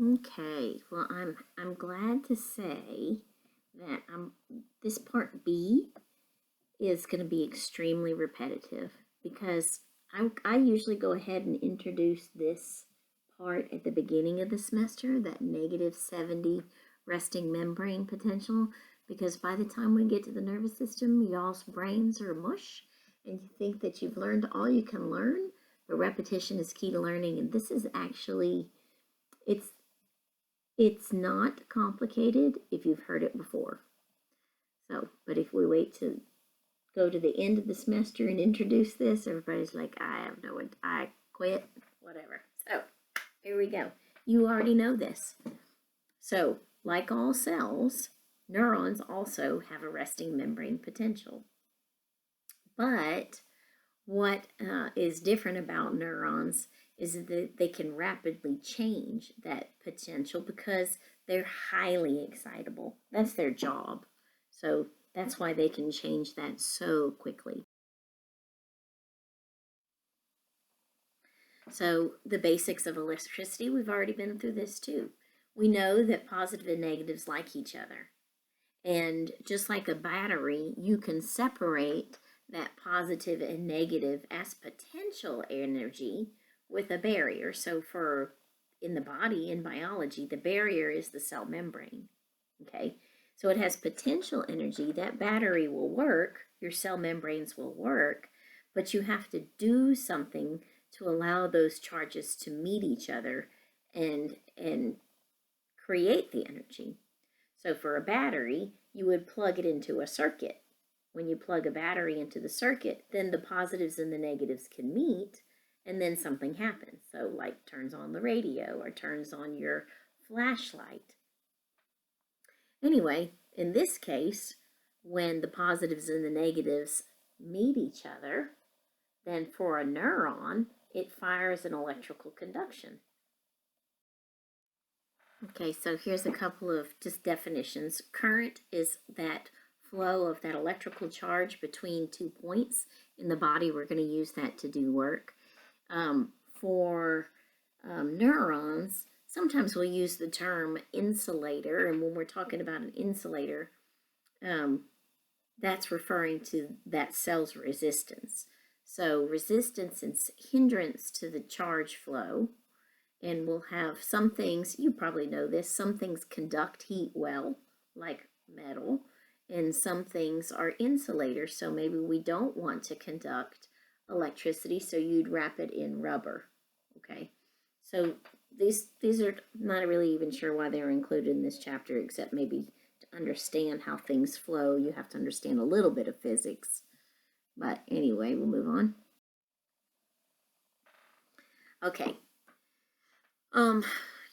Okay, well, I'm glad to say that this part B is going to be extremely repetitive because I usually go ahead and introduce this part at the beginning of the semester, that -70 resting membrane potential, because by the time we get to the nervous system, y'all's brains are mush and you think that you've learned all you can learn, but repetition is key to learning, and this is actually, it's it's not complicated if you've heard it before. So, but if we wait to go to the end of the semester and introduce this, everybody's like, I have no, I quit, whatever. So, here we go. You already know this. So, like all cells, neurons also have a resting membrane potential. But what is different about neurons is that they can rapidly change that potential because they're highly excitable. That's their job. So that's why they can change that so quickly. So the basics of electricity, we've already been through this too. We know that positive and negatives like each other. And just like a battery, you can separate that positive and negative as potential energy with a barrier. So for in the body, in biology, the barrier is the cell membrane. Okay, so it has potential energy. That battery will work, your cell membranes will work, but you have to do something to allow those charges to meet each other and create the energy. So for a battery, you would plug it into a circuit. When you plug a battery into the circuit, then the positives and the negatives can meet, and then something happens. So like turns on the radio or turns on your flashlight. Anyway, in this case, when the positives and the negatives meet each other, then for a neuron, it fires an electrical conduction. Okay, so here's a couple of just definitions. Current is that flow of that electrical charge between 2 points in the body. We're going to use that to do work. For neurons, sometimes we'll use the term insulator, and when we're talking about an insulator, that's referring to that cell's resistance. So resistance and hindrance to the charge flow. And we'll have some things, you probably know this, some things conduct heat well, like metal, and some things are insulators, so maybe we don't want to conduct electricity, so you'd wrap it in rubber, okay? So these are not really even sure why they're included in this chapter, except maybe to understand how things flow, you have to understand a little bit of physics. But anyway, we'll move on. Okay,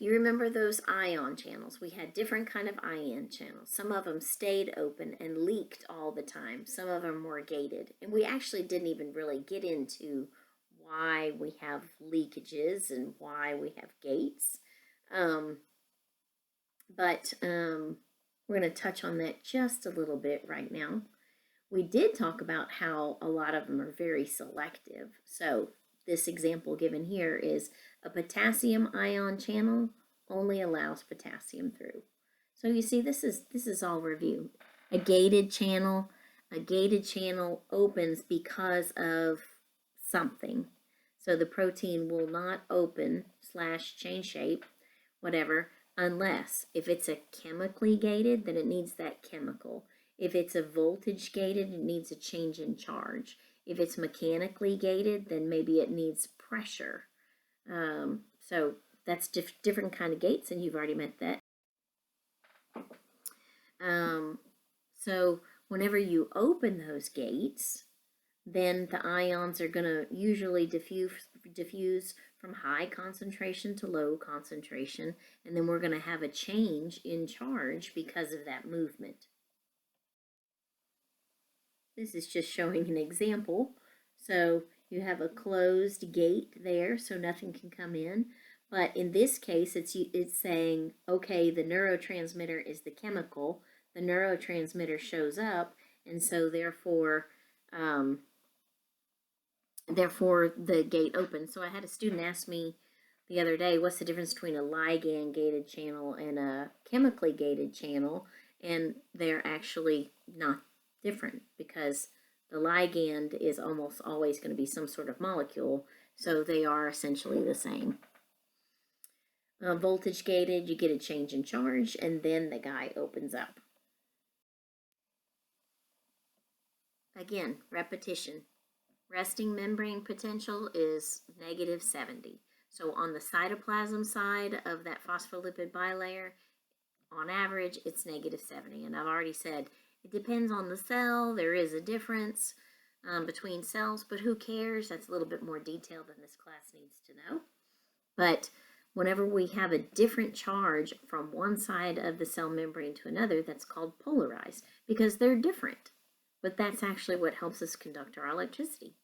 you remember those ion channels? We had different kind of ion channels. Some of them stayed open and leaked all the time. Some of them were gated. And we actually didn't even really get into why we have leakages and why we have gates. But we're going to touch on that just a little bit right now. We did talk about how a lot of them are very selective. So this example given here is a potassium ion channel only allows potassium through. So you see, this is all review. A gated channel opens because of something. So the protein will not open / change shape, whatever, unless if it's a chemically gated, then it needs that chemical. If it's a voltage gated, it needs a change in charge. If it's mechanically gated, then maybe it needs pressure. So that's different kind of gates, and you've already met that. So whenever you open those gates, then the ions are going to usually diffuse from high concentration to low concentration, and then we're going to have a change in charge because of that movement. This is just showing an example. So you have a closed gate there, so nothing can come in. But in this case, it's saying, okay, the neurotransmitter is the chemical. The neurotransmitter shows up, and so therefore the gate opens. So I had a student ask me the other day, what's the difference between a ligand gated channel and a chemically gated channel? And they're actually not different, because the ligand is almost always going to be some sort of molecule, so they are essentially the same. Voltage gated, you get a change in charge, and then the guy opens up. Again, repetition. Resting membrane potential is -70. So on the cytoplasm side of that phospholipid bilayer, on average, it's -70. And I've already said it depends on the cell. There is a difference between cells, but who cares? That's a little bit more detail than this class needs to know. But whenever we have a different charge from one side of the cell membrane to another, that's called polarized, because they're different. But that's actually what helps us conduct our electricity.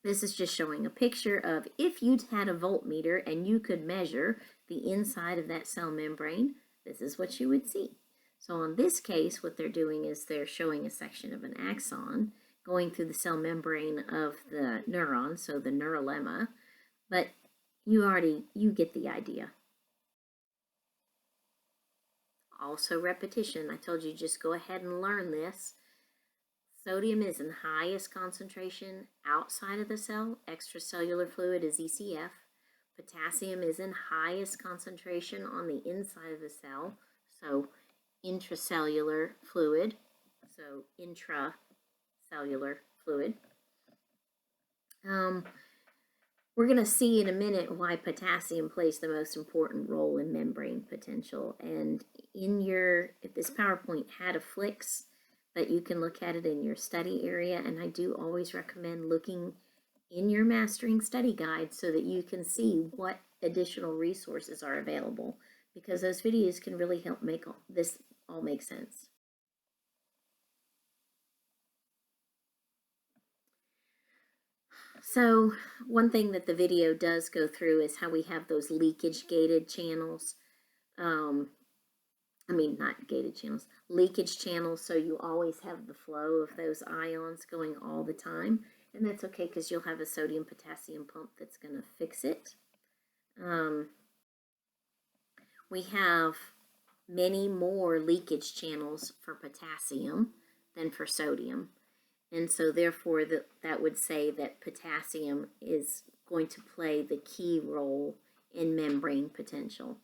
This is just showing a picture of if you'd had a voltmeter and you could measure the inside of that cell membrane, this is what you would see. So in this case, what they're doing is they're showing a section of an axon going through the cell membrane of the neuron, so the neurolemma, but you get the idea. Also repetition. I told you just go ahead and learn this. Sodium is in highest concentration outside of the cell. Extracellular fluid is ECF. Potassium is in highest concentration on the inside of the cell, so intracellular fluid, so intracellular fluid. We're going to see in a minute why potassium plays the most important role in membrane potential. And if this PowerPoint had a flicks, but you can look at it in your study area, and I do always recommend looking in your mastering study guide so that you can see what additional resources are available, because those videos can really help make this all make sense. So one thing that the video does go through is how we have those leakage gated channels. Not gated channels, leakage channels, so you always have the flow of those ions going all the time, and that's okay because you'll have a sodium-potassium pump that's going to fix it. We have many more leakage channels for potassium than for sodium, and so therefore that would say that potassium is going to play the key role in membrane potential.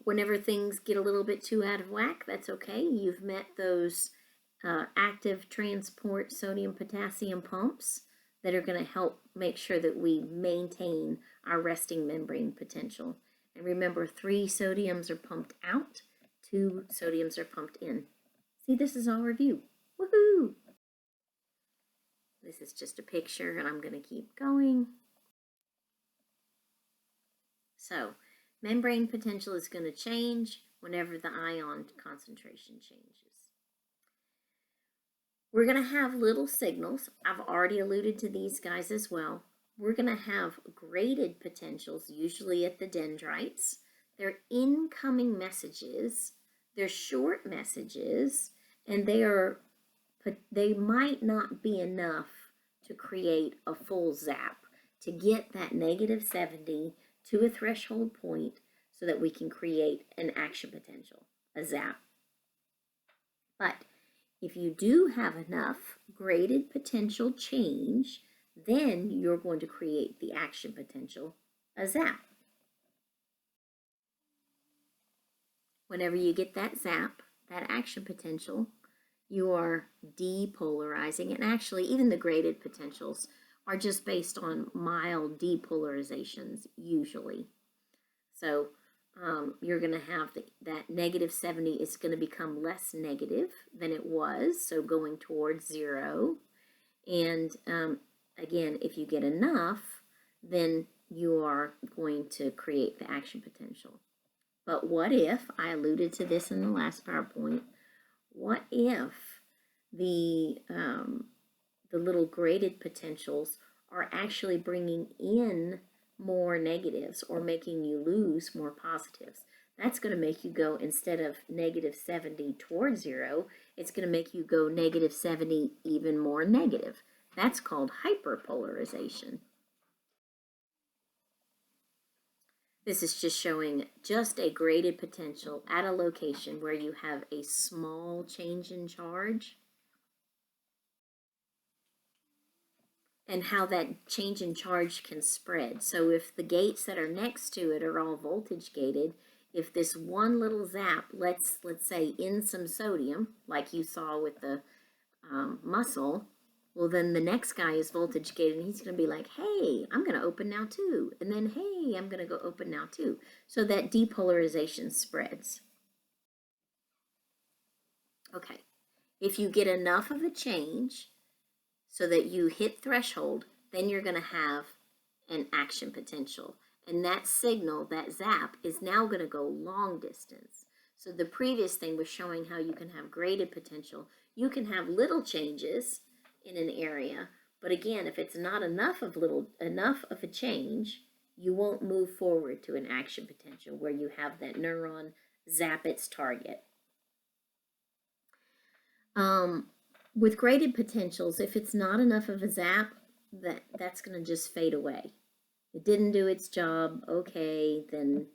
Whenever things get a little bit too out of whack, that's okay. You've met those active transport sodium-potassium pumps that are going to help make sure that we maintain our resting membrane potential. And remember, 3 sodiums are pumped out, 2 sodiums are pumped in. See, this is all review. Woohoo! This is just a picture, and I'm going to keep going. So, membrane potential is going to change whenever the ion concentration changes. We're going to have little signals. I've already alluded to these guys as well. We're going to have graded potentials, usually at the dendrites. They're incoming messages. They're short messages, and they might not be enough to create a full zap, to get that -70 to a threshold point so that we can create an action potential, a zap. But if you do have enough graded potential change, then you're going to create the action potential, a zap. Whenever you get that zap, that action potential, you are depolarizing, and actually even the graded potentials are just based on mild depolarizations usually. So you're going to have that -70 is going to become less negative than it was, so going towards 0. And again, if you get enough, then you are going to create the action potential. But what if, I alluded to this in the last PowerPoint, what if the little graded potentials are actually bringing in more negatives or making you lose more positives? That's going to make you go, instead of -70 towards 0, it's going to make you go -70 even more negative. That's called hyperpolarization. This is just showing just a graded potential at a location where you have a small change in charge, and how that change in charge can spread. So if the gates that are next to it are all voltage gated, if this one little zap let's say in some sodium, like you saw with the muscle, well, then the next guy is voltage gated, and he's going to be like, hey, I'm going to open now too. And then, hey, I'm going to go open now too. So that depolarization spreads. Okay, if you get enough of a change so that you hit threshold, then you're going to have an action potential. And that signal, that zap, is now going to go long distance. So the previous thing was showing how you can have graded potential. You can have little changes in an area, but again, if it's not enough of a change, you won't move forward to an action potential where you have that neuron zap its target. With graded potentials, if it's not enough of a zap, that's going to just fade away. It didn't do its job, okay, then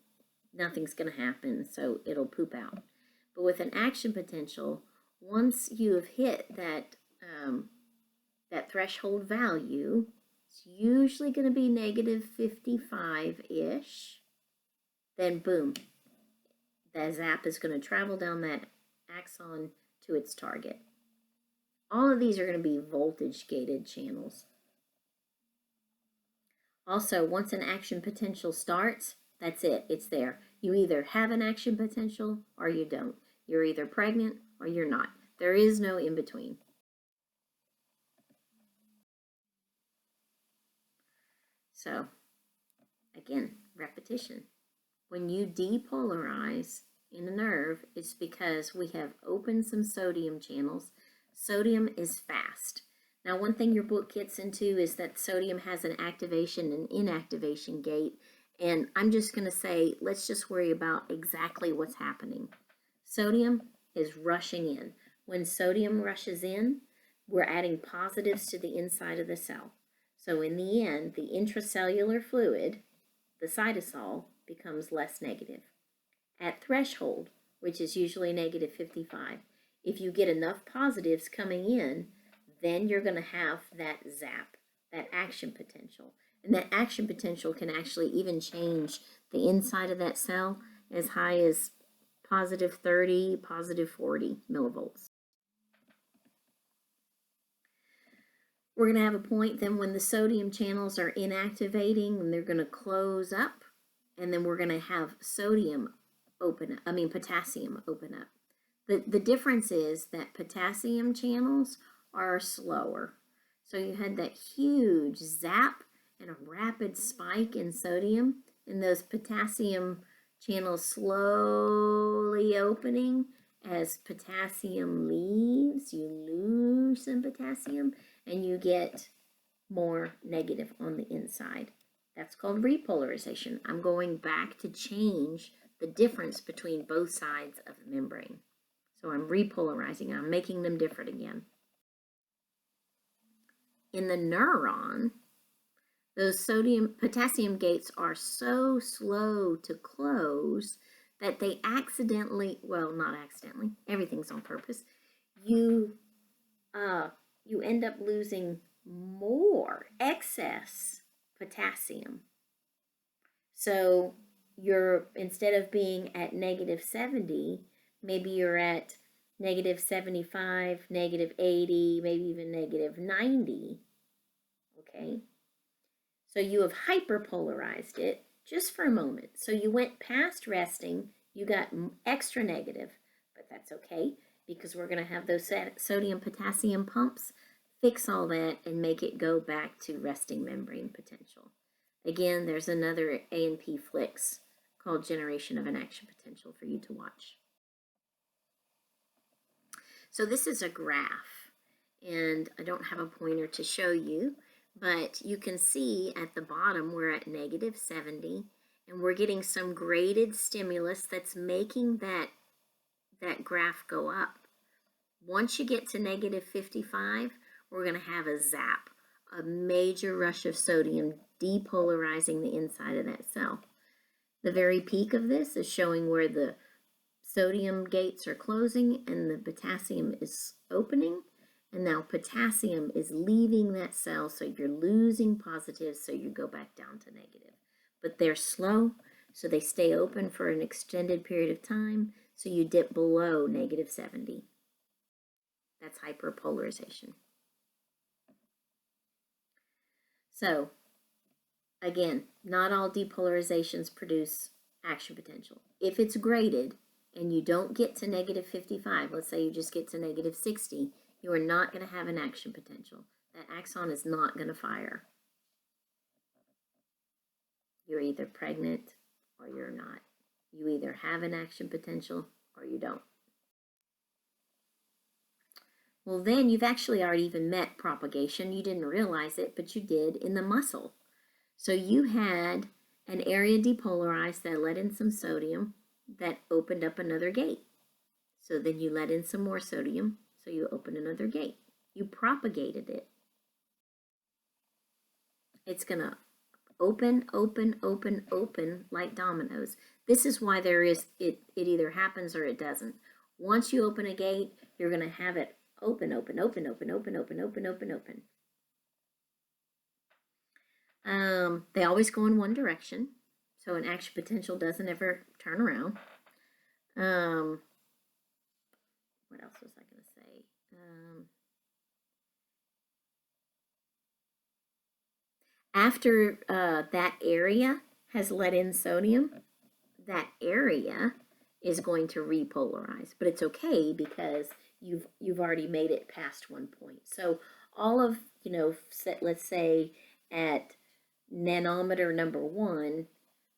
nothing's going to happen, so it'll poop out. But with an action potential, once you have hit that threshold value, it's usually going to be negative 55-ish, then boom, that zap is going to travel down that axon to its target. All of these are going to be voltage gated channels. Also, once an action potential starts, that's it, it's there. You either have an action potential or you don't. You're either pregnant or you're not. There is no in between. So, again, repetition. When you depolarize in a nerve, it's because we have opened some sodium channels. Sodium is fast. Now, one thing your book gets into is that sodium has an activation and inactivation gate. And I'm just going to say, let's just worry about exactly what's happening. Sodium is rushing in. When sodium rushes in, we're adding positives to the inside of the cell. So in the end, the intracellular fluid, the cytosol, becomes less negative. At threshold, which is usually negative 55, if you get enough positives coming in, then you're going to have that zap, that action potential. And that action potential can actually even change the inside of that cell as high as positive 30, positive 40 millivolts. We're going to have a point then when the sodium channels are inactivating and they're going to close up, and then we're going to have potassium open up. The difference is that potassium channels are slower. So you had that huge zap and a rapid spike in sodium, and those potassium channels slowly opening. As potassium leaves, you lose some potassium and you get more negative on the inside. That's called repolarization. I'm going back to change the difference between both sides of the membrane. So I'm repolarizing, I'm making them different again. In the neuron, those potassium gates are so slow to close that they not accidentally, everything's on purpose, you end up losing more excess potassium. So instead of being at negative 70, maybe you're at negative 75, negative 80, maybe even negative 90, okay? So you have hyperpolarized it just for a moment. So you went past resting, you got extra negative, but that's okay because we're going to have those sodium-potassium pumps fix all that and make it go back to resting membrane potential. Again, there's another A&P flicks called Generation of an Action Potential for you to watch. So this is a graph, and I don't have a pointer to show you, but you can see at the bottom we're at negative 70, and we're getting some graded stimulus that's making that graph go up. Once you get to negative 55, we're going to have a zap, a major rush of sodium depolarizing the inside of that cell. The very peak of this is showing where the sodium gates are closing and the potassium is opening. And now potassium is leaving that cell, so you're losing positives, so you go back down to negative. But they're slow, so they stay open for an extended period of time, so you dip below negative 70. That's hyperpolarization. So, again, not all depolarizations produce action potential. If it's graded and you don't get to negative 55, let's say you just get to negative 60, you are not going to have an action potential. That axon is not going to fire. You're either pregnant or you're not. You either have an action potential or you don't. Well, then you've actually already even met propagation. You didn't realize it, but you did in the muscle. So you had an area depolarized that let in some sodium that opened up another gate. So then you let in some more sodium, so you open another gate. You propagated it. It's going to open, open, open, open like dominoes. This is why it either happens or it doesn't. Once you open a gate, you're going to have it open, open, open, open, open, open, open, open, open. They always go in one direction, so an action potential doesn't ever turn around. What else was I going to say? After that area has let in sodium, that area is going to repolarize, but it's okay because you've already made it past one point. So all of, let's say at nanometer number 1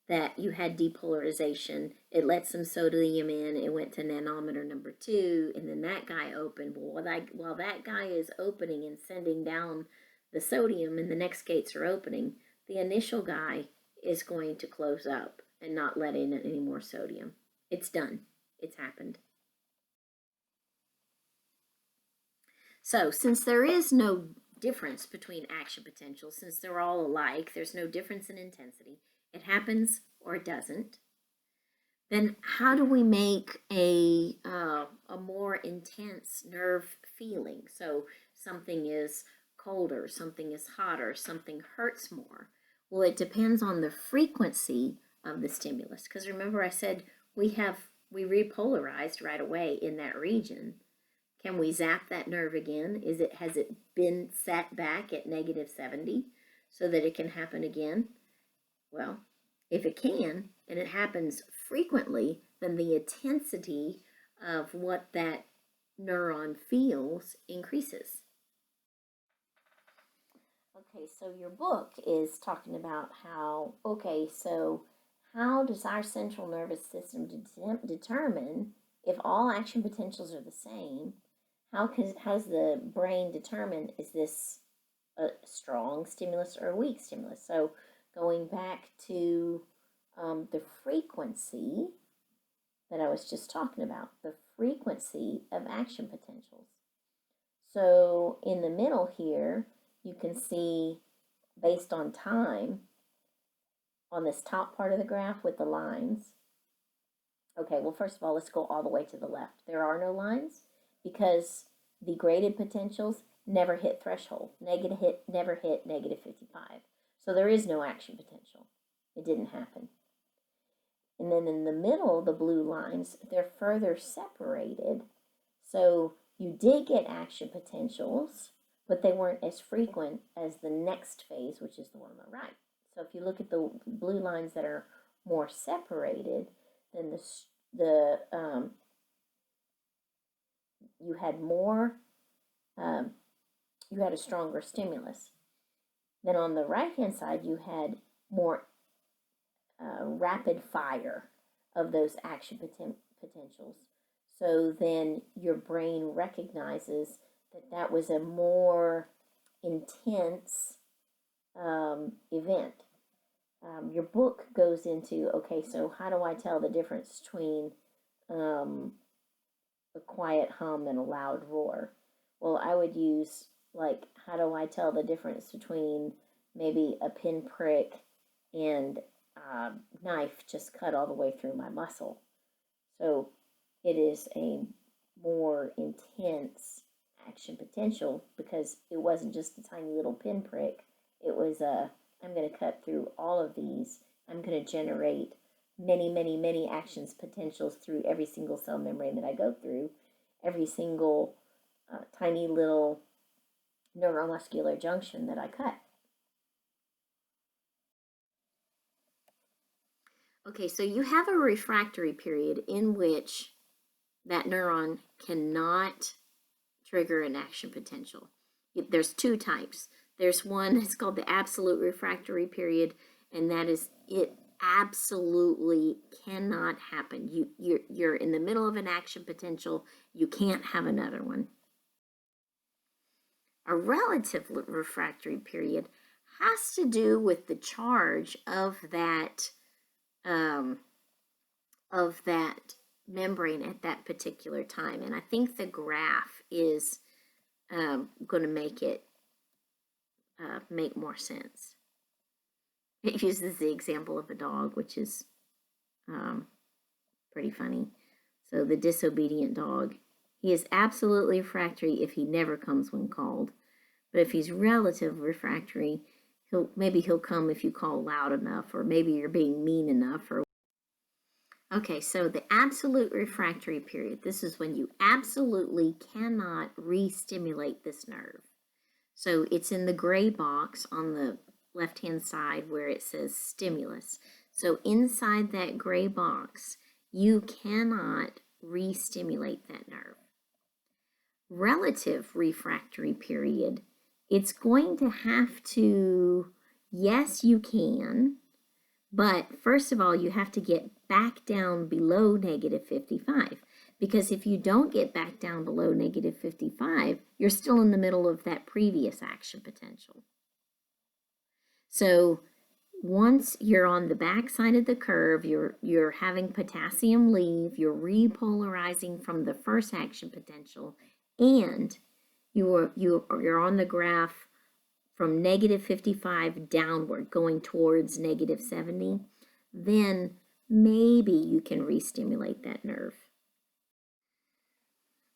that you had depolarization, it let some sodium in, it went to nanometer number 2, and then that guy opened. Well, while that guy is opening and sending down the sodium and the next gates are opening, the initial guy is going to close up and not let in any more sodium. It's done. It's happened. So since there is no difference between action potentials, since they're all alike, there's no difference in intensity, it happens or it doesn't, then how do we make a more intense nerve feeling? So something is colder, something is hotter, something hurts more. Well, it depends on the frequency of the stimulus, because remember I said we repolarized right away in that region. Can we zap that nerve again? Has it been set back at negative 70 so that it can happen again? Well, if it can, and it happens frequently, then the intensity of what that neuron feels increases. Okay, so your book is talking about how does our central nervous system determine if all action potentials are the same? How does the brain determine, is this a strong stimulus or a weak stimulus? So going back to the frequency that I was just talking about, the frequency of action potentials. So in the middle here, you can see based on time on this top part of the graph with the lines. Okay, well, first of all, let's go all the way to the left. There are no lines because the graded potentials never hit threshold. Never hit negative 55. So there is no action potential. It didn't happen. And then in the middle, the blue lines, they're further separated. So you did get action potentials, but they weren't as frequent as the next phase, which is the one on the right. So if you look at the blue lines that are more separated, then you had a stronger stimulus. Then on the right-hand side, you had more rapid fire of those action potentials. So then your brain recognizes that that was a more intense event. Your book goes into, okay, so how do I tell the difference between a quiet hum and a loud roar? Well, I would use, like, how do I tell the difference between maybe a pinprick and knife just cut all the way through my muscle. So it is a more intense action potential because it wasn't just a tiny little pinprick. It was I'm going to cut through all of these. I'm going to generate many, many, many actions potentials through every single cell membrane that I go through, every single tiny little neuromuscular junction that I cut. Okay, so you have a refractory period in which that neuron cannot trigger an action potential. There's two types. There's one that's called the absolute refractory period, and that is it absolutely cannot happen. You're in the middle of an action potential. You can't have another one. A relative refractory period has to do with the charge of that membrane at that particular time. And I think the graph is going to make it make more sense. It uses the example of a dog, which is pretty funny. So the disobedient dog, he is absolutely refractory if he never comes when called. But if he's relative refractory, maybe he'll come if you call loud enough, or maybe you're being mean enough. Okay, so the absolute refractory period, this is when you absolutely cannot re-stimulate this nerve. So it's in the gray box on the left-hand side where it says stimulus. So inside that gray box, you cannot re-stimulate that nerve. Relative refractory period, it's going to have to, yes, you can, but first of all, you have to get back down below -55, because if you don't get back down below -55, you're still in the middle of that previous action potential. So once you're on the back side of the curve, you're having potassium leave, you're repolarizing from the first action potential, and you're on the graph from -55 downward, going towards -70, then maybe you can re-stimulate that nerve.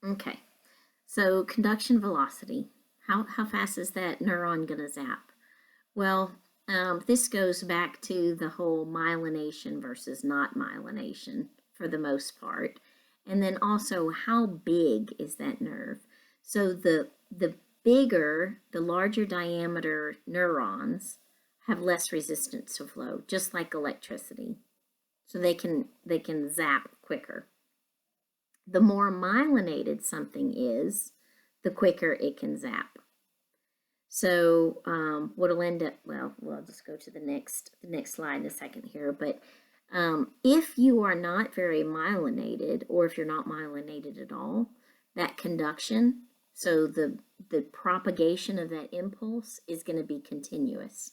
Okay, so conduction velocity. How fast is that neuron going to zap? Well, this goes back to the whole myelination versus not myelination for the most part. And then also, how big is that nerve? So the bigger, the larger diameter neurons have less resistance to flow, just like electricity. So they can zap quicker. The more myelinated something is, the quicker it can zap. So what'll end up, well, we'll just go to the next slide in a second here, but if you are not very myelinated, or if you're not myelinated at all, that conduction, so the propagation of that impulse is going to be continuous.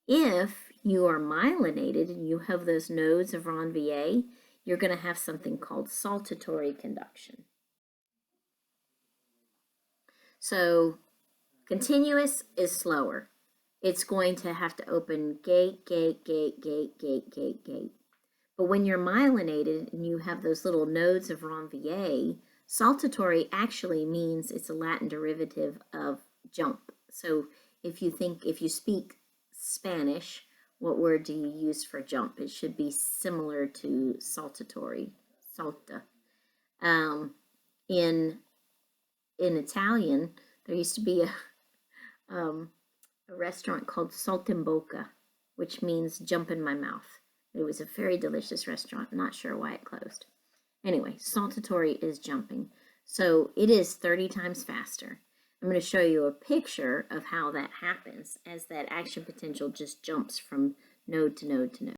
If you are myelinated and you have those nodes of Ranvier, you're going to have something called saltatory conduction. So continuous is slower. It's going to have to open gate, gate, gate, gate, gate, gate, gate. But when you're myelinated and you have those little nodes of Ranvier, saltatory actually means it's a Latin derivative of jump. So if you speak Spanish, what word do you use for jump? It should be similar to saltatory, salta. In Italian, there used to be a restaurant called Saltimbocca, which means jump in my mouth. It was a very delicious restaurant. I'm not sure why it closed. Anyway, saltatory is jumping. So it is 30 times faster. I'm going to show you a picture of how that happens as that action potential just jumps from node to node to node.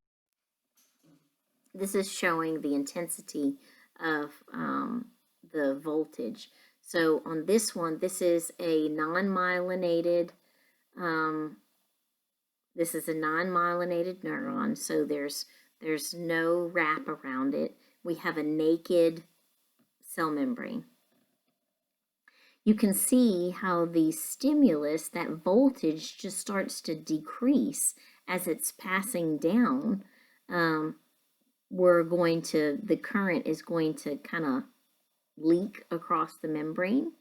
This is showing the intensity of the voltage. So on this one, this is a non-myelinated neuron, so there's no wrap around it. We have a naked cell membrane. You can see how the stimulus, that voltage, just starts to decrease as it's passing down, the current is going to kind of leak across the membrane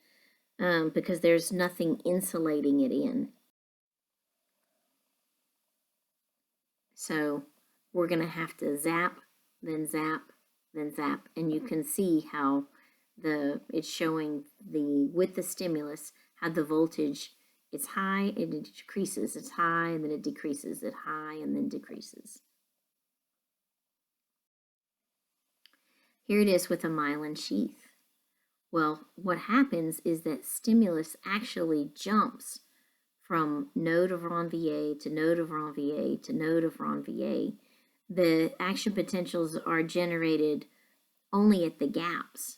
because there's nothing insulating it in. So we're going to have to zap, then zap, then zap, and you can see how it's showing with the stimulus how the voltage, it's high and it decreases, it's high and then it decreases, it's high and then decreases. Here it is with a myelin sheath. Well, what happens is that stimulus actually jumps from node of Ranvier to node of Ranvier to node of Ranvier. The action potentials are generated only at the gaps,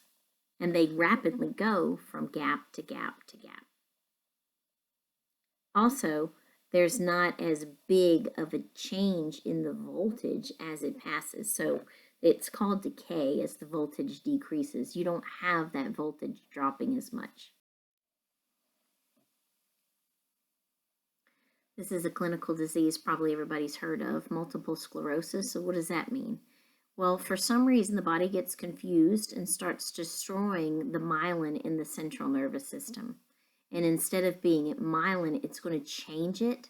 and they rapidly go from gap to gap to gap. Also, there's not as big of a change in the voltage as it passes. So it's called decay as the voltage decreases. You don't have that voltage dropping as much. This is a clinical disease probably everybody's heard of, multiple sclerosis. So what does that mean? Well, for some reason, the body gets confused and starts destroying the myelin in the central nervous system. And instead of being at myelin, it's going to change it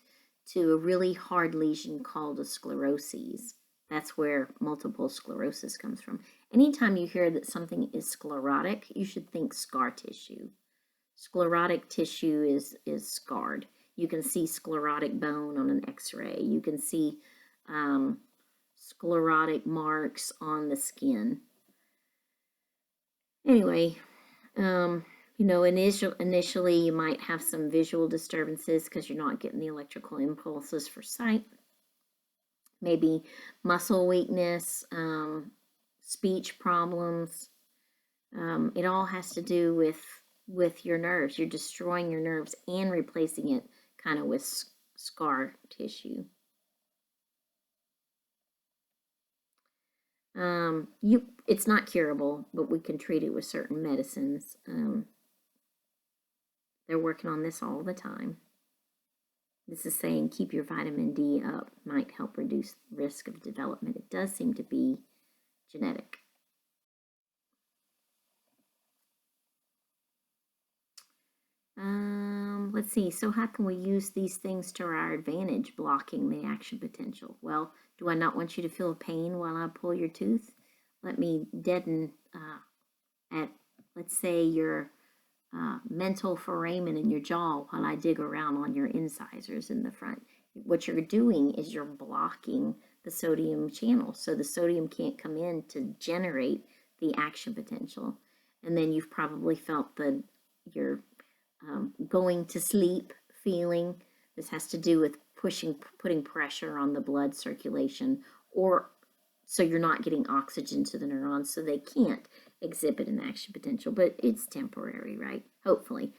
to a really hard lesion called a sclerosis. That's where multiple sclerosis comes from. Anytime you hear that something is sclerotic, you should think scar tissue. Sclerotic tissue is scarred. You can see sclerotic bone on an x-ray. You can see sclerotic marks on the skin. Anyway, initially you might have some visual disturbances because you're not getting the electrical impulses for sight. Maybe muscle weakness, speech problems. It all has to do with your nerves. You're destroying your nerves and replacing it kind of with scar tissue. It's not curable, but we can treat it with certain medicines. They're working on this all the time. This is saying keep your vitamin D up, might help reduce risk of development. It does seem to be genetic. Let's see, so how can we use these things to our advantage, blocking the action potential? Well, do I not want you to feel pain while I pull your tooth? Let me deaden let's say, your mental foramen in your jaw while I dig around on your incisors in the front. What you're doing is you're blocking the sodium channel, so the sodium can't come in to generate the action potential. And then you've probably felt your going to sleep feeling. This has to do with putting pressure on the blood circulation, or so you're not getting oxygen to the neurons, so they can't exhibit an action potential, but it's temporary, right? Hopefully.